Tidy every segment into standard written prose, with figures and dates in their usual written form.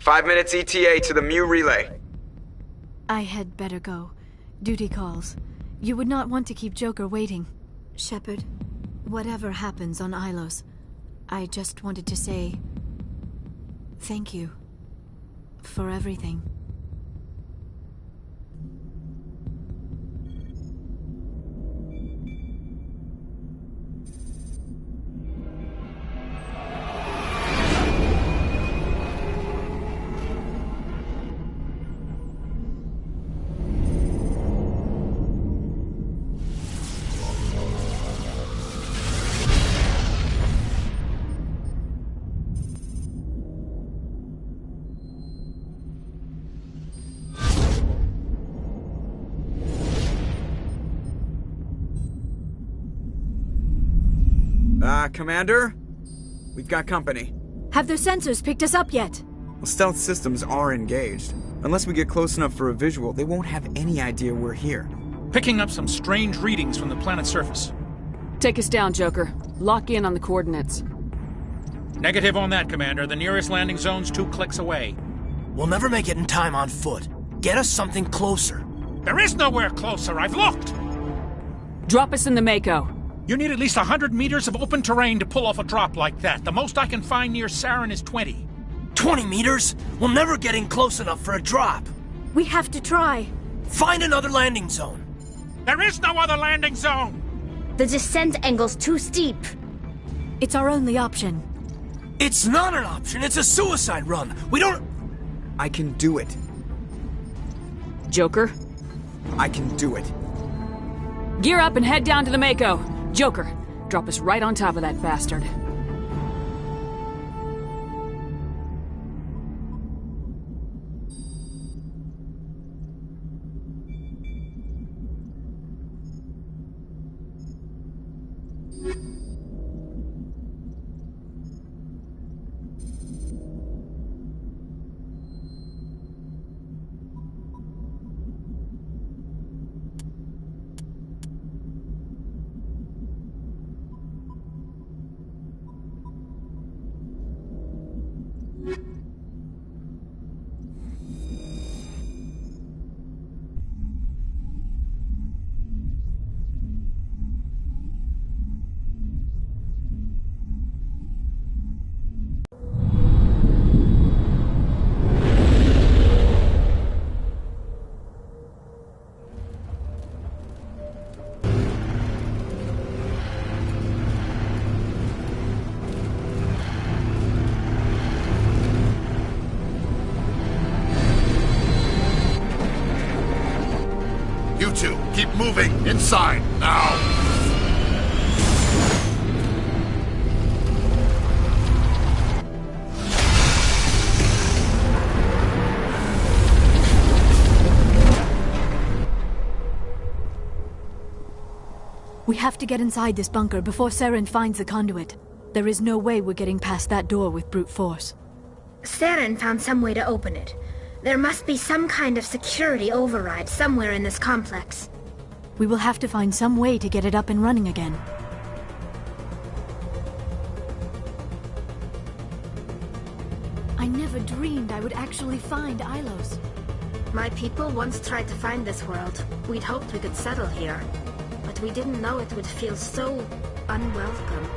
5 minutes ETA to the Mu relay. I had better go. Duty calls. You would not want to keep Joker waiting. Shepard, whatever happens on Ilos, I just wanted to say thank you for everything. Commander? We've got company. Have their sensors picked us up yet? Well, stealth systems are engaged. Unless we get close enough for a visual, they won't have any idea we're here. Picking up some strange readings from the planet's surface. Take us down, Joker. Lock in on the coordinates. Negative on that, Commander. The nearest landing zone's 2 clicks away. We'll never make it in time on foot. Get us something closer. There is nowhere closer. I've looked. Drop us in the Mako. You need at least 100 meters of open terrain to pull off a drop like that. The most I can find near Saren is 20. 20 meters? We'll never get in close enough for a drop. We have to try. Find another landing zone. There is no other landing zone! The descent angle's too steep. It's our only option. It's not an option. It's a suicide run. We don't... I can do it. Joker? I can do it. Gear up and head down to the Mako. Joker, drop us right on top of that bastard. You two, keep moving! Inside, now! We have to get inside this bunker before Saren finds the conduit. There is no way we're getting past that door with brute force. Saren found some way to open it. There must be some kind of security override somewhere in this complex. We will have to find some way to get it up and running again. I never dreamed I would actually find Ilos. My people once tried to find this world. We'd hoped we could settle here. But we didn't know it would feel so unwelcome.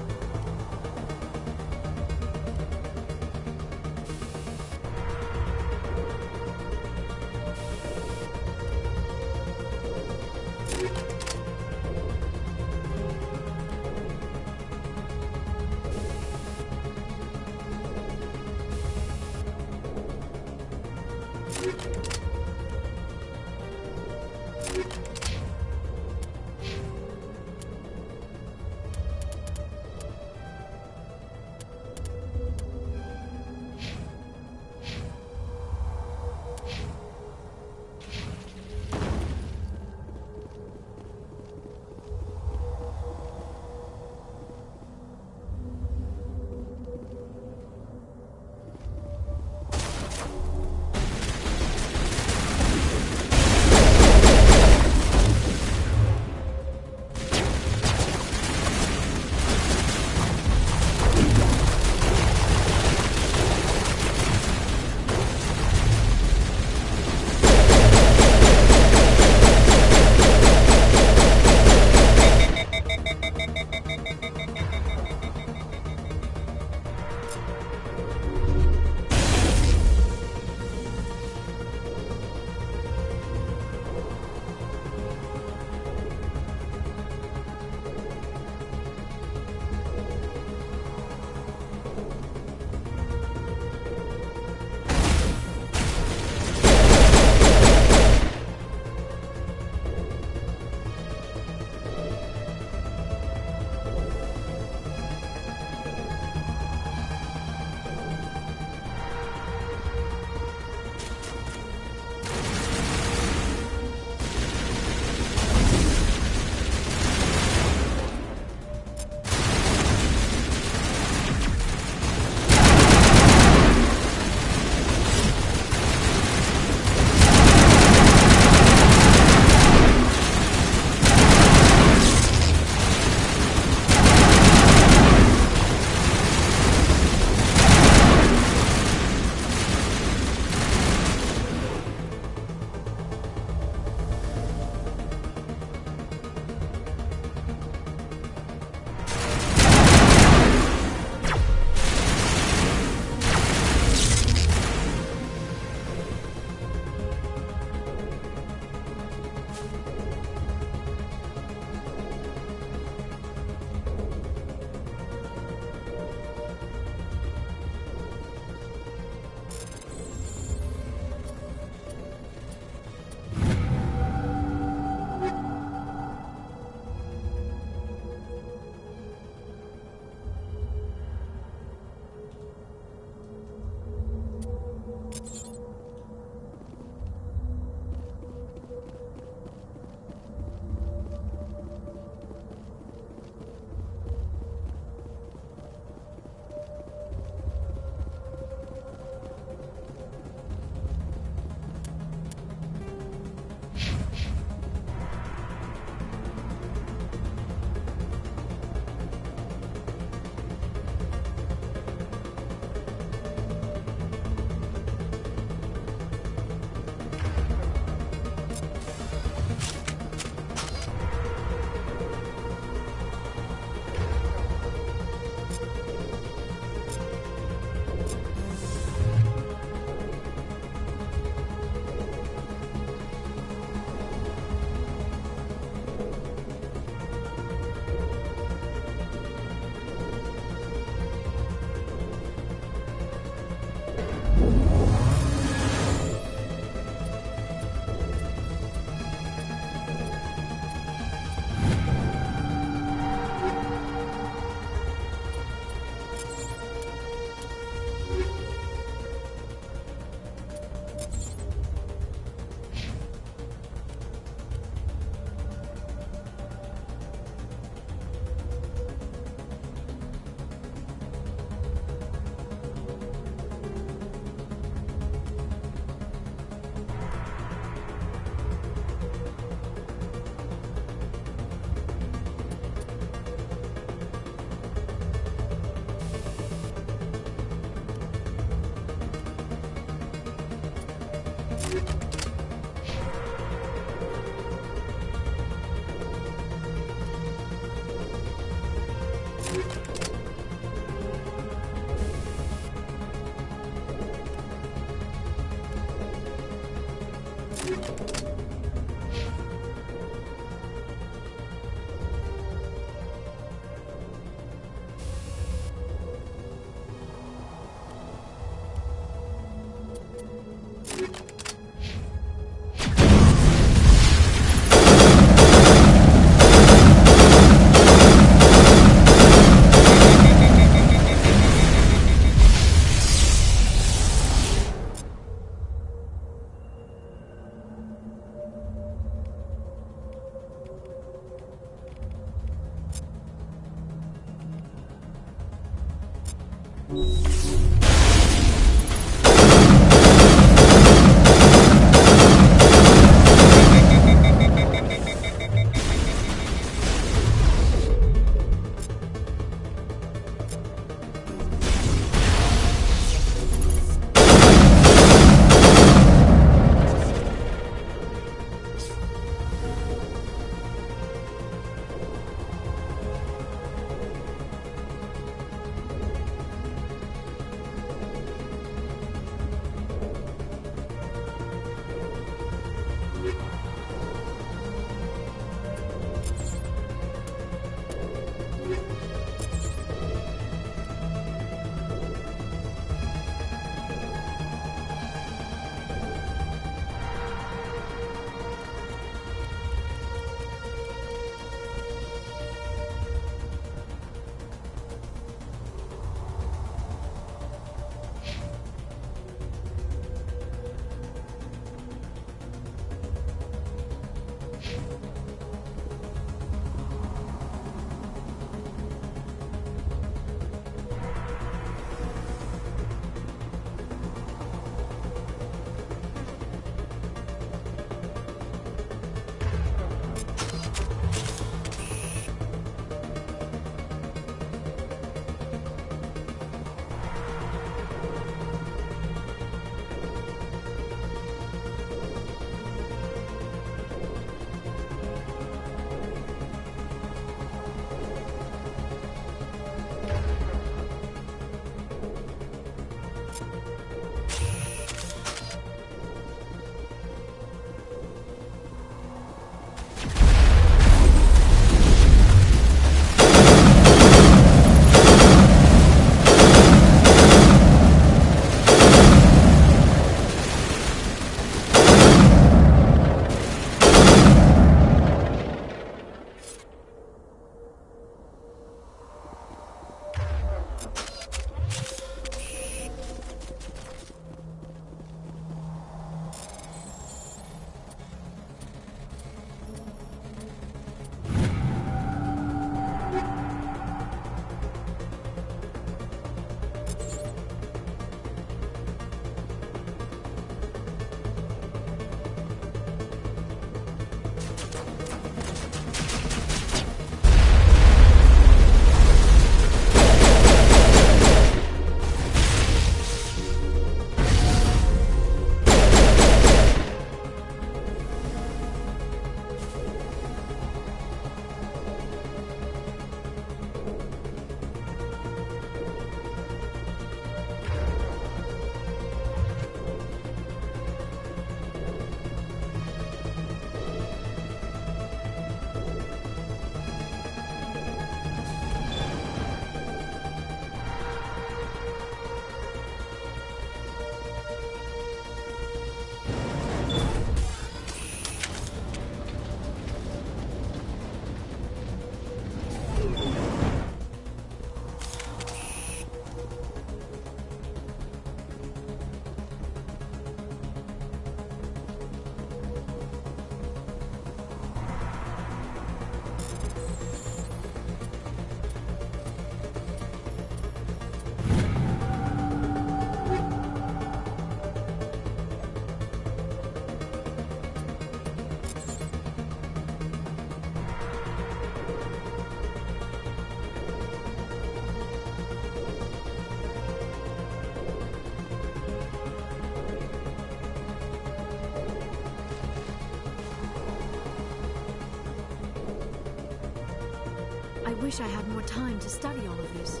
I wish I had more time to study all of this.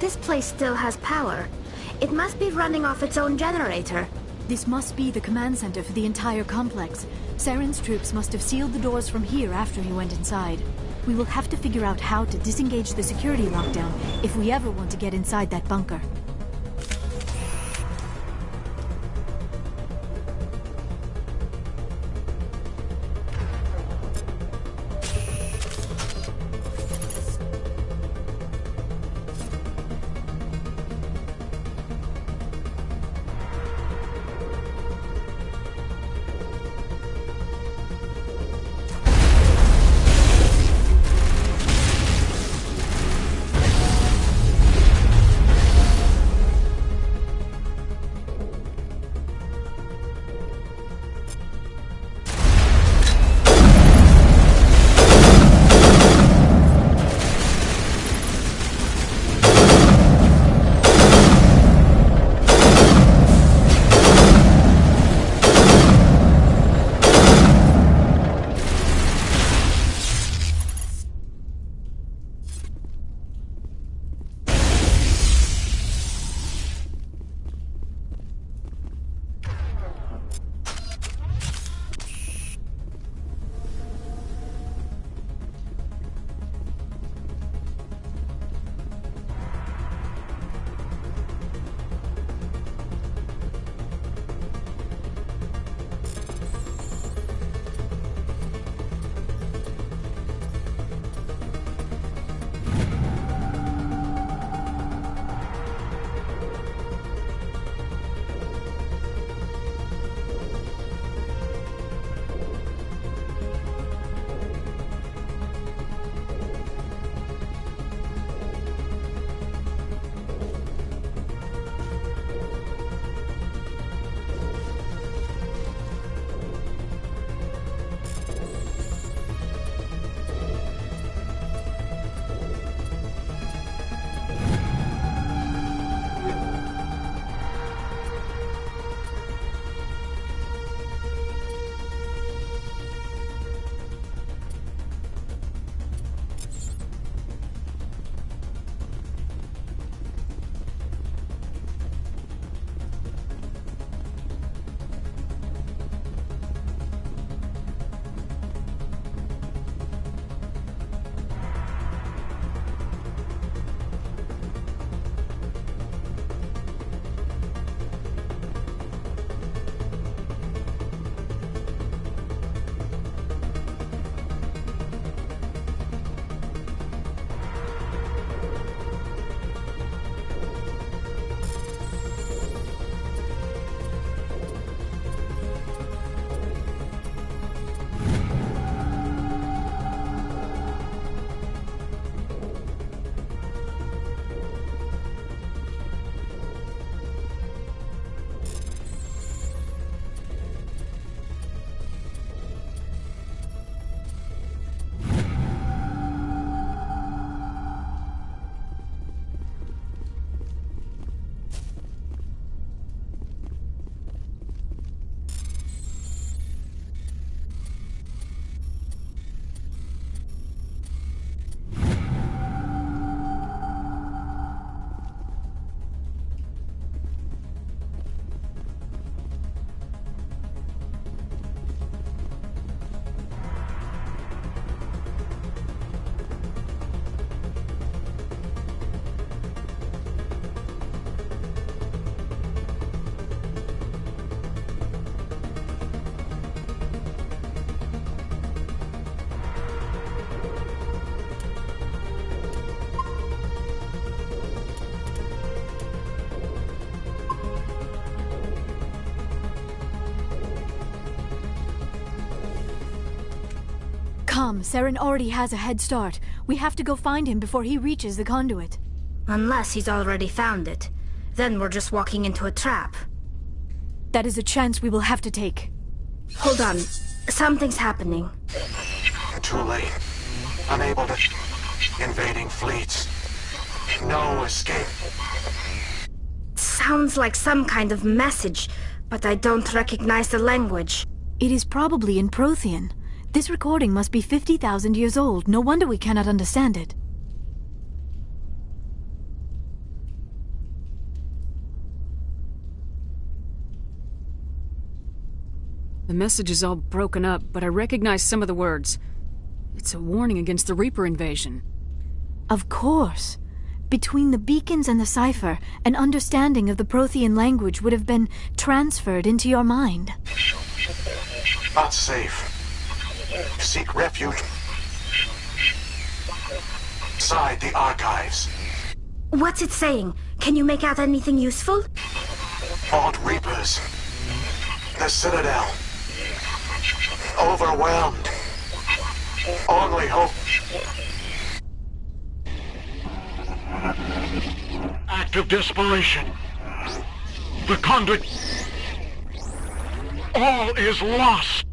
This place still has power. It must be running off its own generator. This must be the command center for the entire complex. Saren's troops must have sealed the doors from here after he went inside. We will have to figure out how to disengage the security lockdown if we ever want to get inside that bunker. Come, Saren already has a head start. We have to go find him before he reaches the conduit. Unless he's already found it. Then we're just walking into a trap. That is a chance we will have to take. Hold on. Something's happening. Too late. Unable to... Invading fleets. No escape. Sounds like some kind of message, but I don't recognize the language. It is probably in Prothean. This recording must be 50,000 years old. No wonder we cannot understand it. message is all broken up, but I recognize some of the words. It's a warning against the Reaper invasion. Of course. Between the beacons and the cipher, an understanding of the Prothean language would have been transferred into your mind. Not safe. Seek refuge inside the archives. What's it saying? Can you make out anything useful? Fought Reapers. The Citadel. Overwhelmed. Only hope. Act of desperation. The conduit. All is lost.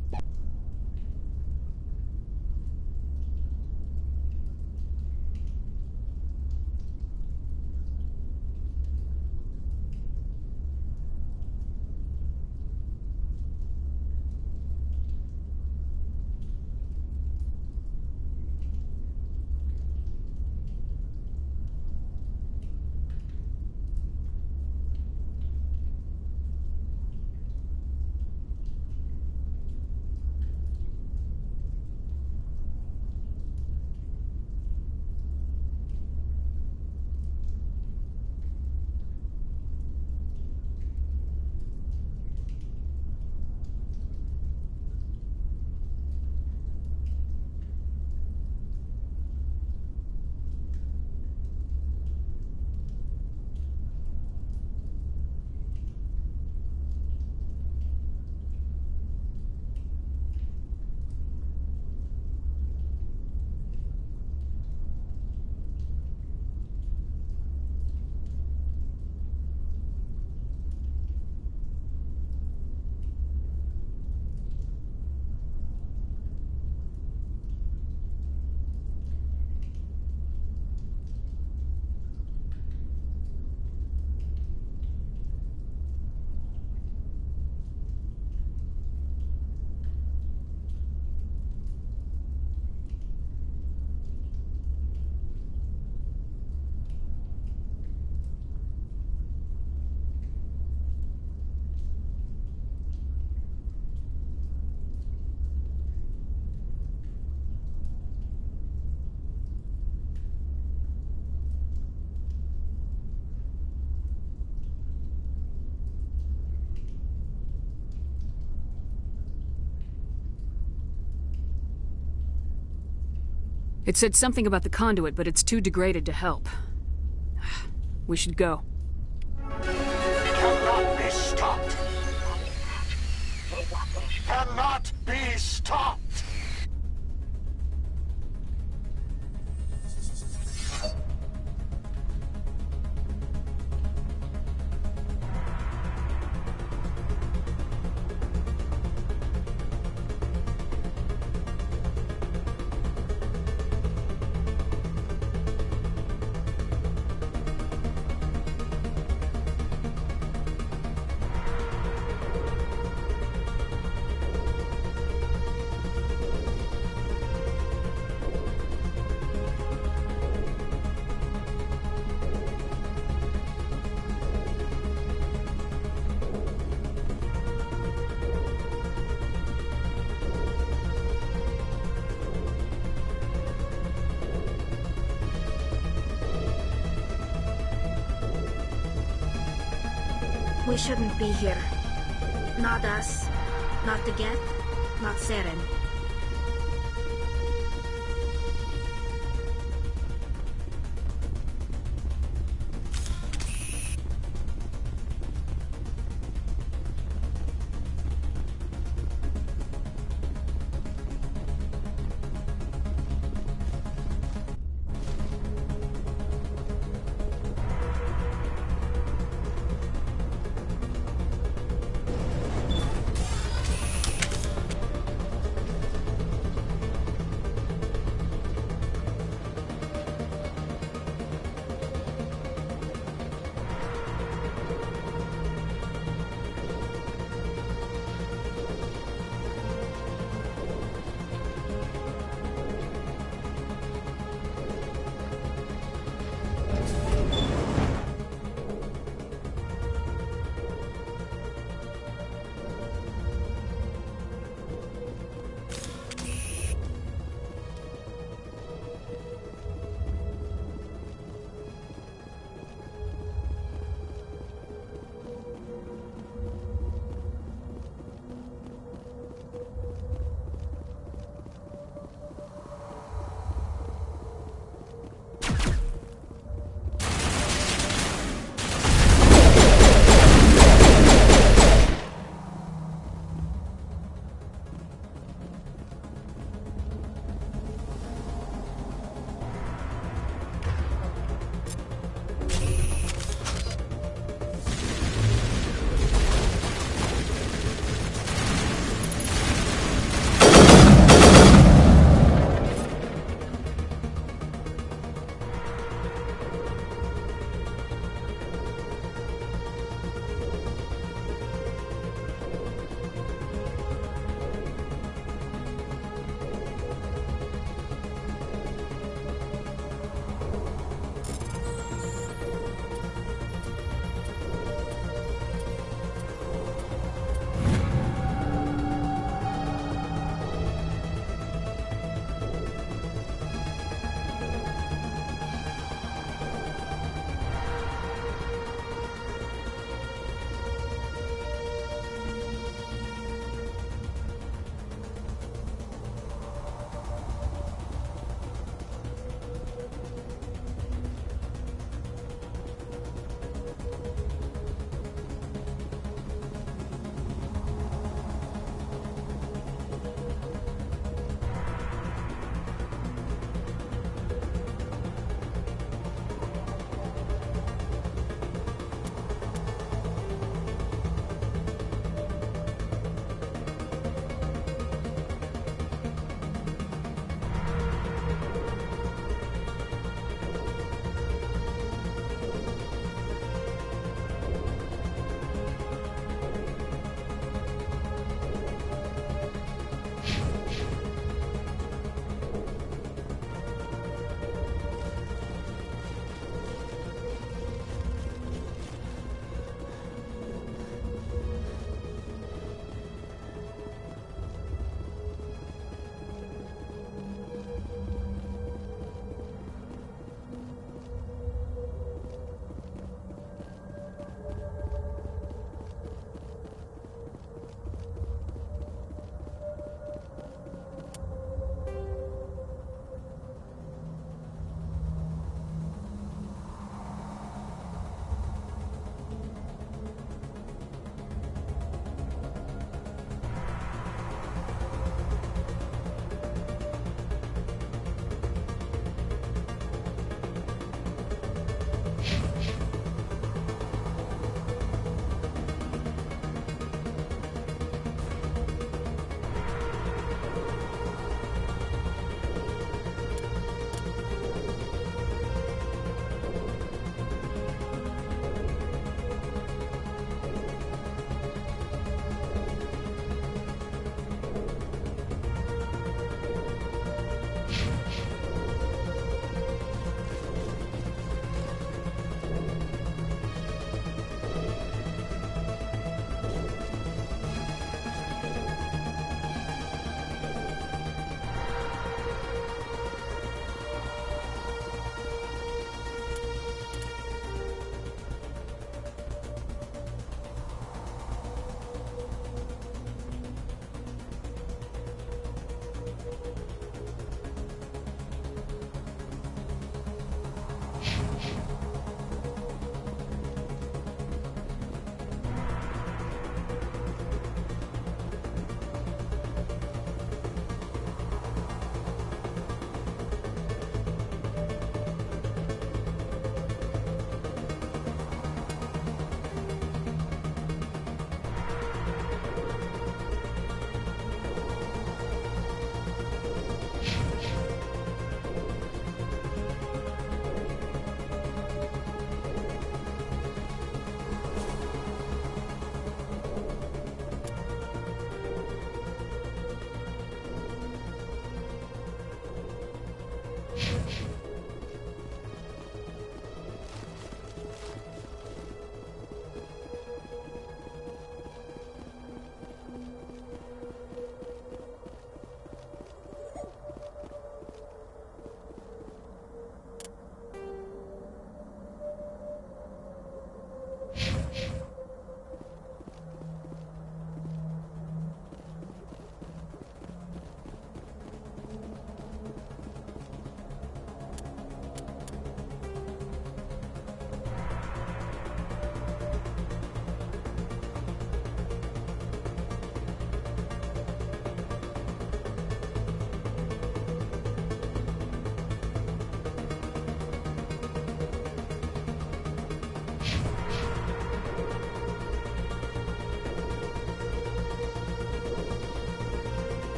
It said something about the conduit, but it's too degraded to help. We should go. Cannot be stopped. Cannot be stopped. We shouldn't be here. Not us. Not the Geth. Not Seren.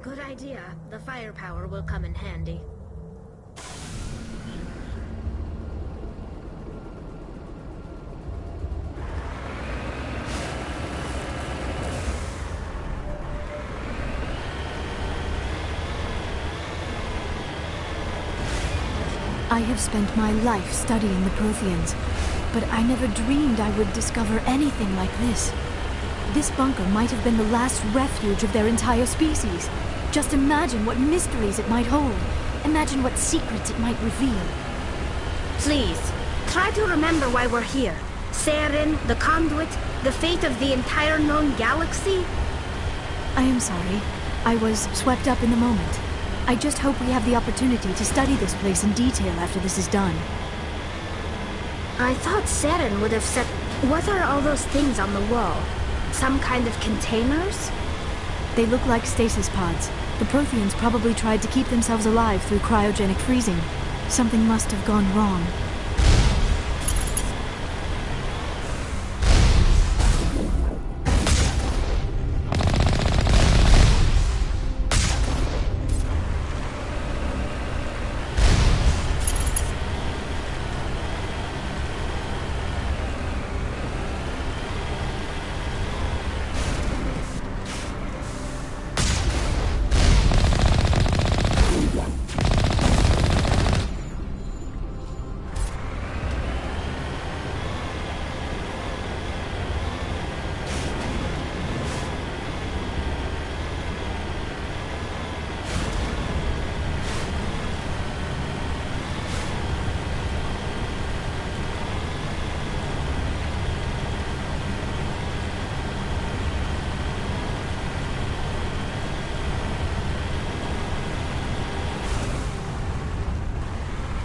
Good idea. The firepower will come in handy. I have spent my life studying the Protheans, but I never dreamed I would discover anything like this. This bunker might have been the last refuge of their entire species. Just imagine what mysteries it might hold. Imagine what secrets it might reveal. Please, try to remember why we're here. Saren, the Conduit, the fate of the entire known galaxy. I am sorry. I was swept up in the moment. I just hope we have the opportunity to study this place in detail after this is done. I thought Saren would have said... What are all those things on the wall? Some kind of containers? They look like stasis pods. The Protheans probably tried to keep themselves alive through cryogenic freezing. Something must have gone wrong.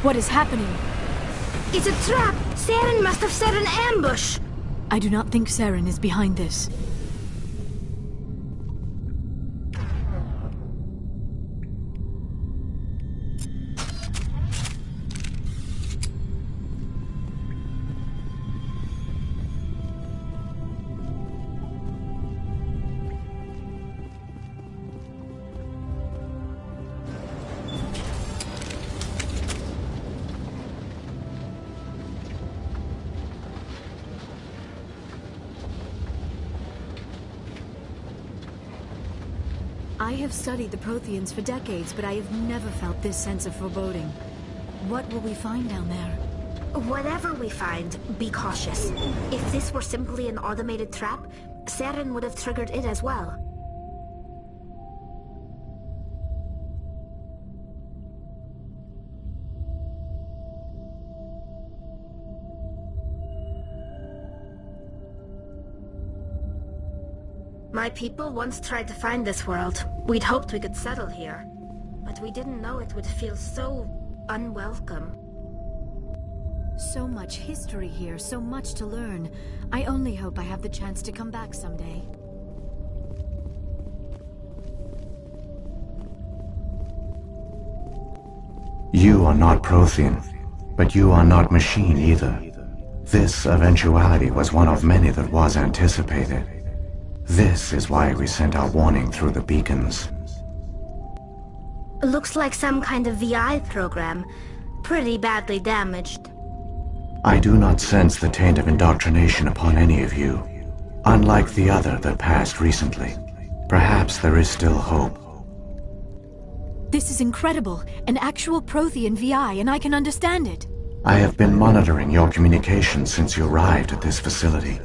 What is happening? It's a trap! Saren must have set an ambush! I do not think Saren is behind this. I have studied the Protheans for decades, but I have never felt this sense of foreboding. What will we find down there? Whatever we find, be cautious. If this were simply an automated trap, Saren would have triggered it as well. My people once tried to find this world. We'd hoped we could settle here. But we didn't know it would feel so unwelcome. So much history here, so much to learn. I only hope I have the chance to come back someday. You are not Prothean, but you are not machine either. This eventuality was one of many that was anticipated. This is why we sent our warning through the beacons. Looks like some kind of VI program. Pretty badly damaged. I do not sense the taint of indoctrination upon any of you, unlike the other that passed recently. Perhaps there is still hope. This is incredible. An actual Prothean VI, and I can understand it. I have been monitoring your communications since you arrived at this facility.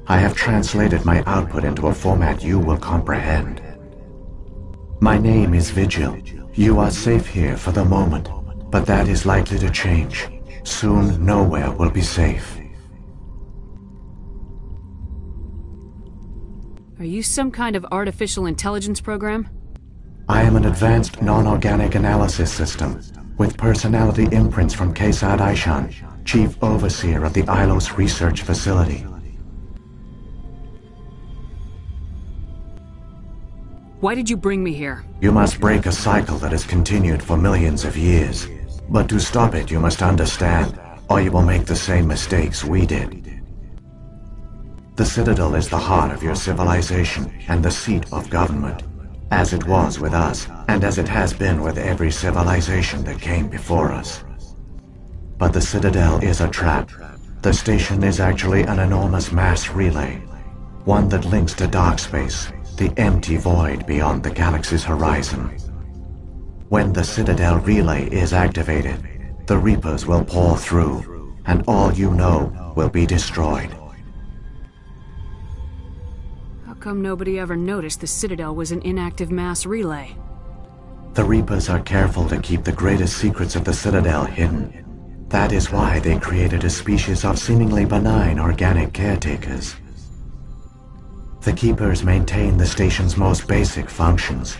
I have translated my output into a format you will comprehend. My name is Vigil. You are safe here for the moment, but that is likely to change. Soon, nowhere will be safe. Are you some kind of artificial intelligence program? I am an advanced non-organic analysis system, with personality imprints from Kesad Aishan, Chief Overseer of the Ilos Research Facility. Why did you bring me here? You must break a cycle that has continued for millions of years. But to stop it, you must understand, or you will make the same mistakes we did. The Citadel is the heart of your civilization and the seat of government. as it was with us, and as it has been with every civilization that came before us. But the Citadel is a trap. The station is actually an enormous mass relay, one that links to dark space, the empty void beyond the galaxy's horizon. When the Citadel relay is activated, the Reapers will pour through, and all you know will be destroyed. How come nobody ever noticed the Citadel was an inactive mass relay? The Reapers are careful to keep the greatest secrets of the Citadel hidden. That is why they created a species of seemingly benign organic caretakers. The Keepers maintain the station's most basic functions.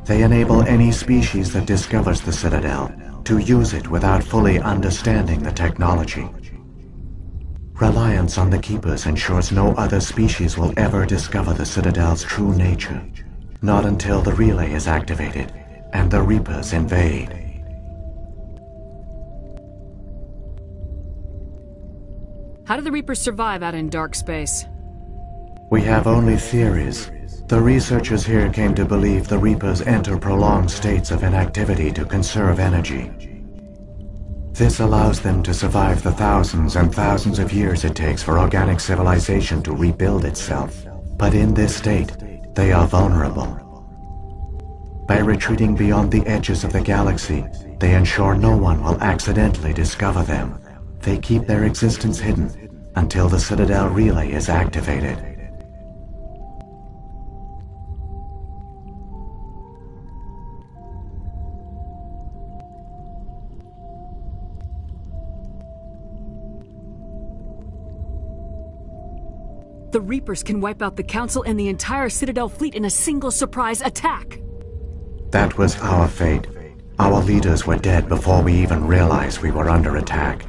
They enable any species that discovers the Citadel to use it without fully understanding the technology. Reliance on the Keepers ensures no other species will ever discover the Citadel's true nature. Not until the relay is activated and the Reapers invade. How do the Reapers survive out in dark space? We have only theories. The researchers here came to believe the Reapers enter prolonged states of inactivity to conserve energy. This allows them to survive the thousands and thousands of years it takes for organic civilization to rebuild itself. But in this state, they are vulnerable. By retreating beyond the edges of the galaxy, they ensure no one will accidentally discover them. They keep their existence hidden until the Citadel relay is activated. The Reapers can wipe out the Council and the entire Citadel fleet in a single surprise attack! That was our fate. Our leaders were dead before we even realized we were under attack.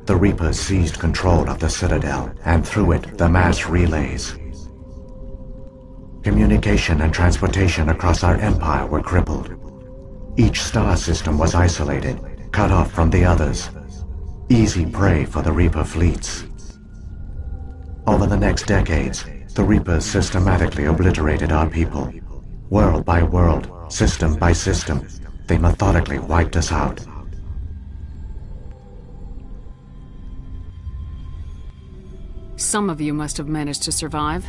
The Reapers seized control of the Citadel, and through it, the mass relays. Communication and transportation across our empire were crippled. Each star system was isolated, cut off from the others. Easy prey for the Reaper fleets. Over the next decades, the Reapers systematically obliterated our people. World by world, system by system, they methodically wiped us out. Some of you must have managed to survive.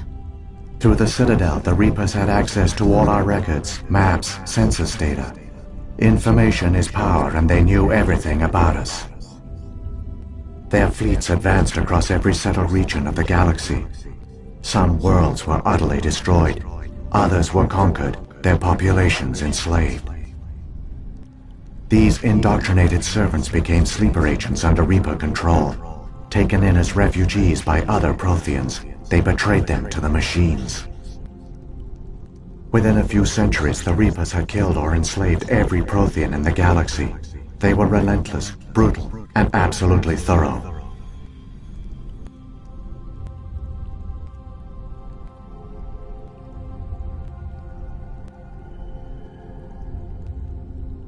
Through the Citadel, the Reapers had access to all our records, maps, census data. Information is power, and they knew everything about us. Their fleets advanced across every settled region of the galaxy. Some worlds were utterly destroyed. Others were conquered, their populations enslaved. These indoctrinated servants became sleeper agents under Reaper control. Taken in as refugees by other Protheans, they betrayed them to the machines. Within a few centuries, the Reapers had killed or enslaved every Prothean in the galaxy. They were relentless, brutal, and absolutely thorough.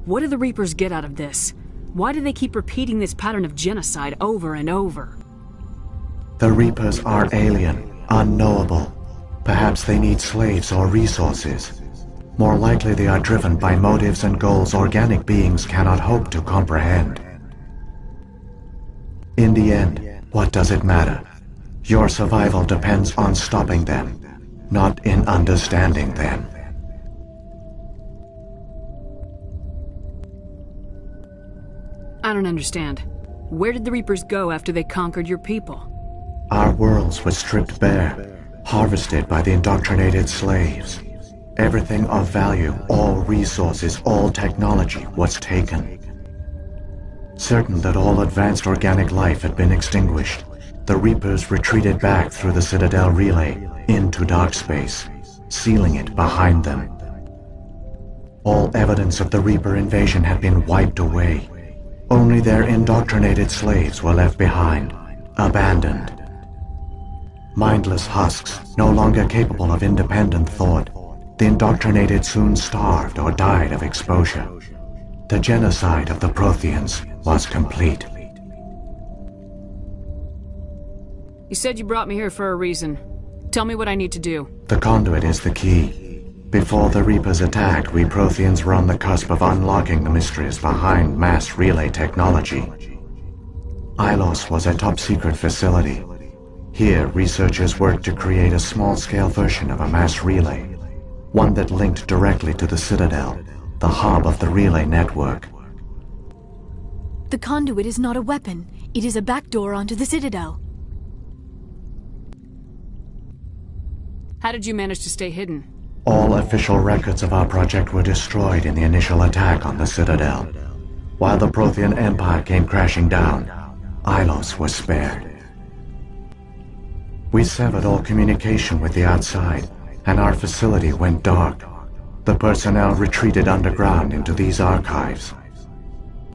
What do the Reapers get out of this? Why do they keep repeating this pattern of genocide over and over? The Reapers are alien, unknowable. Perhaps they need slaves or resources. More likely they are driven by motives and goals organic beings cannot hope to comprehend. In the end, what does it matter? Your survival depends on stopping them, not in understanding them. I don't understand. Where did the Reapers go after they conquered your people? Our worlds were stripped bare, harvested by the indoctrinated slaves. Everything of value, all resources, all technology was taken. Certain that all advanced organic life had been extinguished, the Reapers retreated back through the Citadel relay into dark space, sealing it behind them. All evidence of the Reaper invasion had been wiped away. Only their indoctrinated slaves were left behind, abandoned. Mindless husks, no longer capable of independent thought, the indoctrinated soon starved or died of exposure. The genocide of the Protheans was complete. You said you brought me here for a reason. Tell me what I need to do. The conduit is the key. Before the Reapers attacked, we Protheans were on the cusp of unlocking the mysteries behind mass relay technology. Ilos was a top-secret facility. Here, researchers worked to create a small-scale version of a mass relay, one that linked directly to the Citadel, the hub of the relay network. The conduit is not a weapon. It is a backdoor onto the Citadel. How did you manage to stay hidden? All official records of our project were destroyed in the initial attack on the Citadel. While the Prothean Empire came crashing down, Ilos was spared. We severed all communication with the outside, and our facility went dark. The personnel retreated underground into these archives.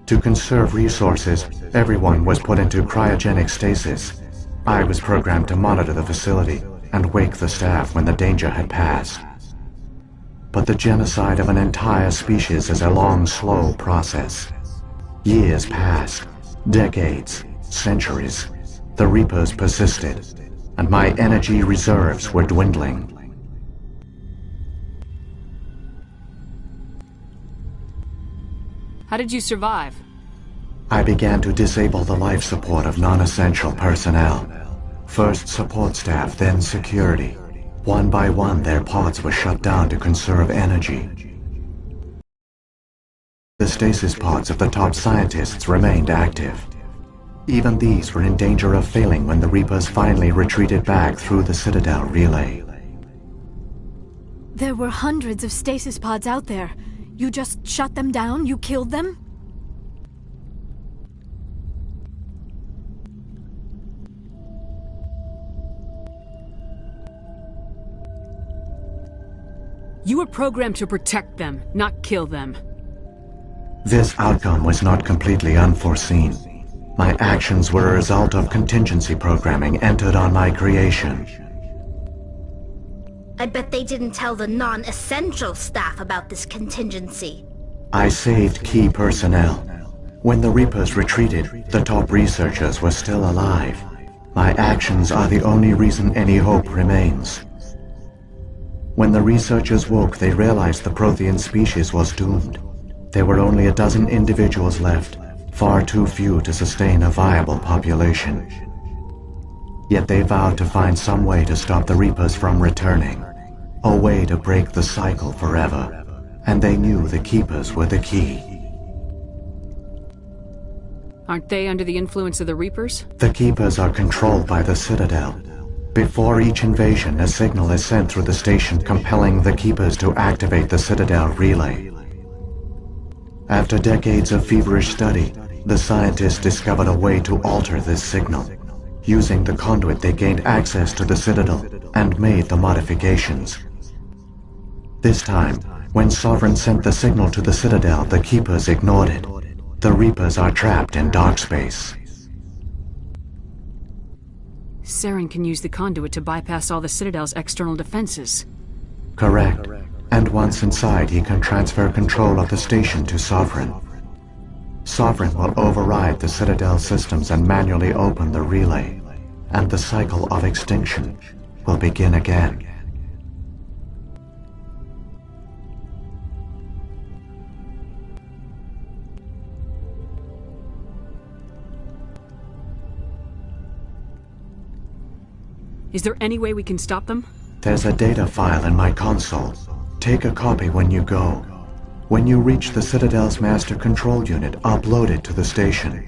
To conserve resources, everyone was put into cryogenic stasis. I was programmed to monitor the facility and wake the staff when the danger had passed. But the genocide of an entire species is a long, slow process. Years passed, decades, centuries. The Reapers persisted, and my energy reserves were dwindling. How did you survive? I began to disable the life support of non-essential personnel. First support staff, then security. One by one, their pods were shut down to conserve energy. The stasis pods of the top scientists remained active. Even these were in danger of failing when the Reapers finally retreated back through the Citadel relay. There were hundreds of stasis pods out there. You just shut them down? You killed them? You were programmed to protect them, not kill them. This outcome was not completely unforeseen. My actions were a result of contingency programming entered on my creation. I bet they didn't tell the non-essential staff about this contingency. I saved key personnel. When the Reapers retreated, the top researchers were still alive. My actions are the only reason any hope remains. When the researchers woke, they realized the Prothean species was doomed. There were only a dozen individuals left, far too few to sustain a viable population. Yet they vowed to find some way to stop the Reapers from returning, a way to break the cycle forever, and they knew the Keepers were the key. Aren't they under the influence of the Reapers? The Keepers are controlled by the Citadel. Before each invasion, a signal is sent through the station compelling the Keepers to activate the Citadel relay. After decades of feverish study, the scientists discovered a way to alter this signal. Using the conduit, they gained access to the Citadel and made the modifications. This time, when Sovereign sent the signal to the Citadel, the Keepers ignored it. The Reapers are trapped in dark space. Saren can use the conduit to bypass all the Citadel's external defenses. Correct. And once inside, he can transfer control of the station to Sovereign. Sovereign will override the Citadel systems and manually open the relay, and the cycle of extinction will begin again. Is there any way we can stop them? There's a data file in my console. Take a copy when you go. When you reach the Citadel's master control unit, upload it to the station.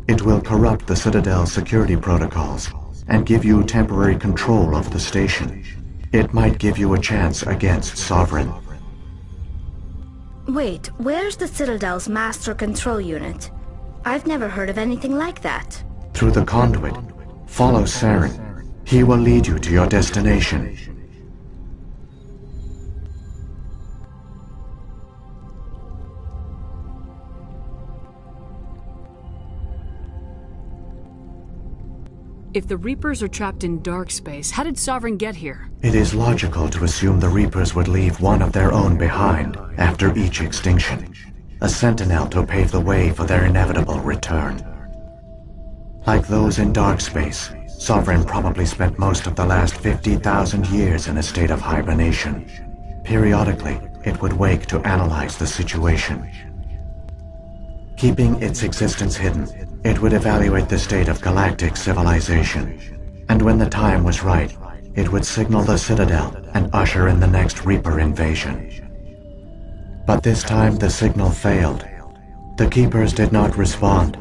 It will corrupt the Citadel's security protocols and give you temporary control of the station. It might give you a chance against Sovereign. Wait, where's the Citadel's master control unit? I've never heard of anything like that. Through the conduit, follow Saren. He will lead you to your destination. If the Reapers are trapped in dark space, how did Sovereign get here? It is logical to assume the Reapers would leave one of their own behind after each extinction. A sentinel to pave the way for their inevitable return. Like those in dark space, Sovereign probably spent most of the last 50,000 years in a state of hibernation. Periodically, it would wake to analyze the situation. Keeping its existence hidden, it would evaluate the state of galactic civilization. And when the time was right, it would signal the Citadel and usher in the next Reaper invasion. But this time the signal failed. The Keepers did not respond.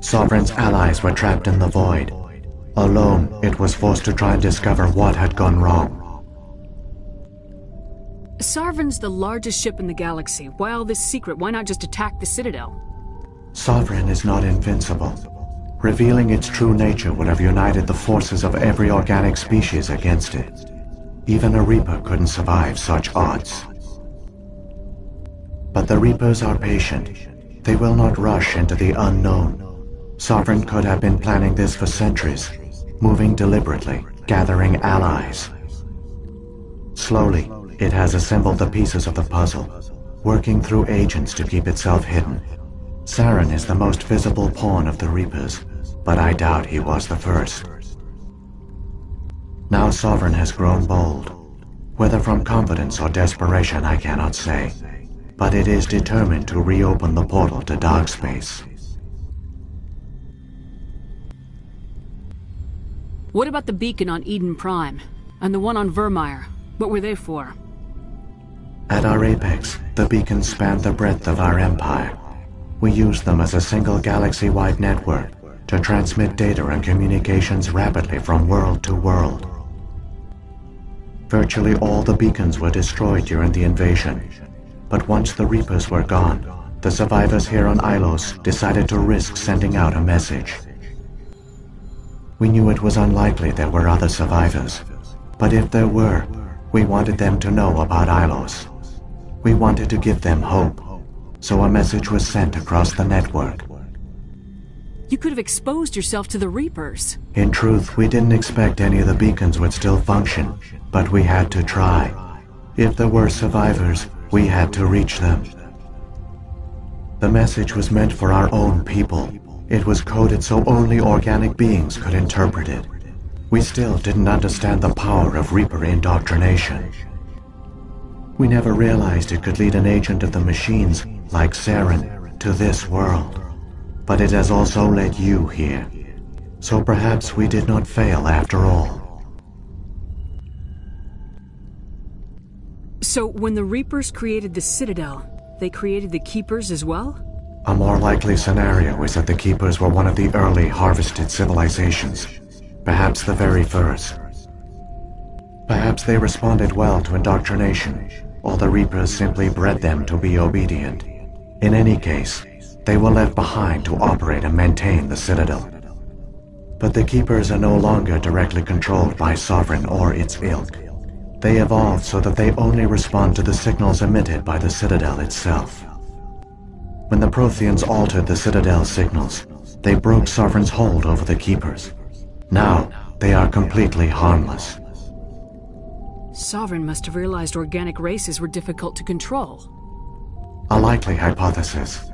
Sovereign's allies were trapped in the void. Alone, it was forced to try and discover what had gone wrong. Sovereign's the largest ship in the galaxy. Why all this secret? Why not just attack the Citadel? Sovereign is not invincible. Revealing its true nature would have united the forces of every organic species against it. Even a Reaper couldn't survive such odds. But the Reapers are patient. They will not rush into the unknown. Sovereign could have been planning this for centuries, moving deliberately, gathering allies. Slowly, it has assembled the pieces of the puzzle, working through agents to keep itself hidden. Saren is the most visible pawn of the Reapers, but I doubt he was the first. Now Sovereign has grown bold. Whether from confidence or desperation, I cannot say. But it is determined to reopen the portal to dark space. What about the beacon on Eden Prime? And the one on Vermeer? What were they for? At our apex, the beacons spanned the breadth of our empire. We used them as a single galaxy-wide network to transmit data and communications rapidly from world to world. Virtually all the beacons were destroyed during the invasion, but once the Reapers were gone, the survivors here on Ilos decided to risk sending out a message. We knew it was unlikely there were other survivors, but if there were, we wanted them to know about Ilos. We wanted to give them hope, so a message was sent across the network. You could have exposed yourself to the Reapers. In truth, we didn't expect any of the beacons would still function, but we had to try. If there were survivors, we had to reach them. The message was meant for our own people. It was coded so only organic beings could interpret it. We still didn't understand the power of Reaper indoctrination. We never realized it could lead an agent of the machines, like Saren, to this world. But it has also led you here. So perhaps we did not fail after all. So when the Reapers created the Citadel, they created the Keepers as well? A more likely scenario is that the Keepers were one of the early harvested civilizations. Perhaps the very first. Perhaps they responded well to indoctrination, or the Reapers simply bred them to be obedient. In any case, they were left behind to operate and maintain the Citadel. But the Keepers are no longer directly controlled by Sovereign or its ilk. They evolved so that they only respond to the signals emitted by the Citadel itself. When the Protheans altered the Citadel's signals, they broke Sovereign's hold over the Keepers. Now, they are completely harmless. Sovereign must have realized organic races were difficult to control. A likely hypothesis.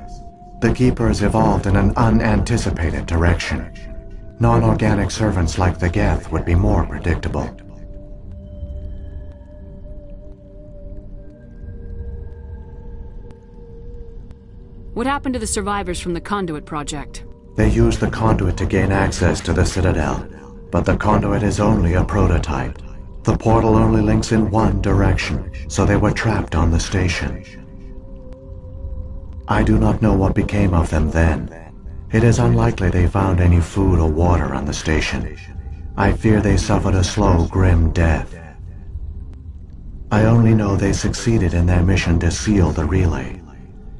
The Keepers evolved in an unanticipated direction. Non-organic servants like the Geth would be more predictable. What happened to the survivors from the Conduit project? They used the Conduit to gain access to the Citadel, but the Conduit is only a prototype. The portal only links in one direction, so they were trapped on the station. I do not know what became of them then. It is unlikely they found any food or water on the station. I fear they suffered a slow, grim death. I only know they succeeded in their mission to seal the relay.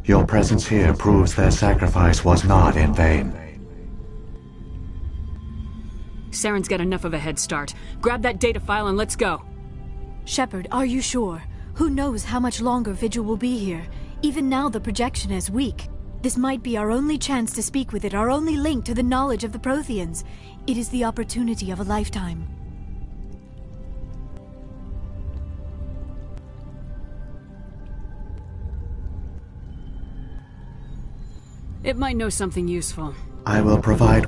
Your presence here proves their sacrifice was not in vain. Saren's got enough of a head start. Grab that data file and let's go. Shepard, are you sure? Who knows how much longer Vigil will be here? Even now the projection is weak. This might be our only chance to speak with it, our only link to the knowledge of the Protheans. It is the opportunity of a lifetime. It might know something useful. I will provide